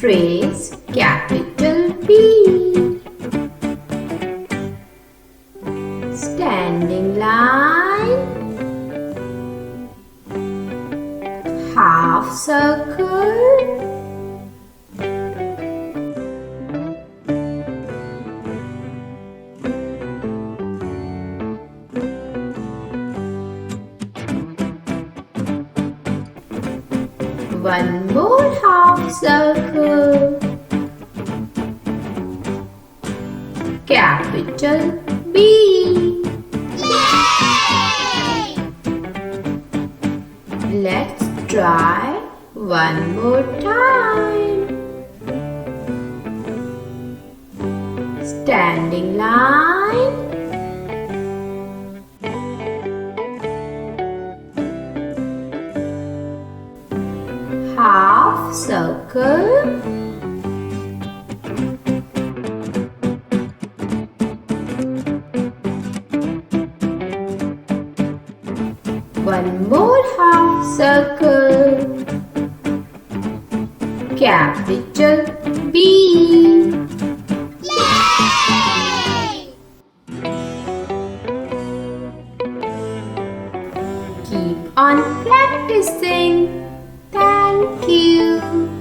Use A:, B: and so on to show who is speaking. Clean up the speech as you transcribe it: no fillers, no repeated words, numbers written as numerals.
A: Trace capital B. Standing line, half circle, one more half circle, capital B.
B: Yay!
A: Let's try one more time. Standing line, half circle, one more half circle, capital B.
B: Yay!
A: Keep on practicing. Thank you.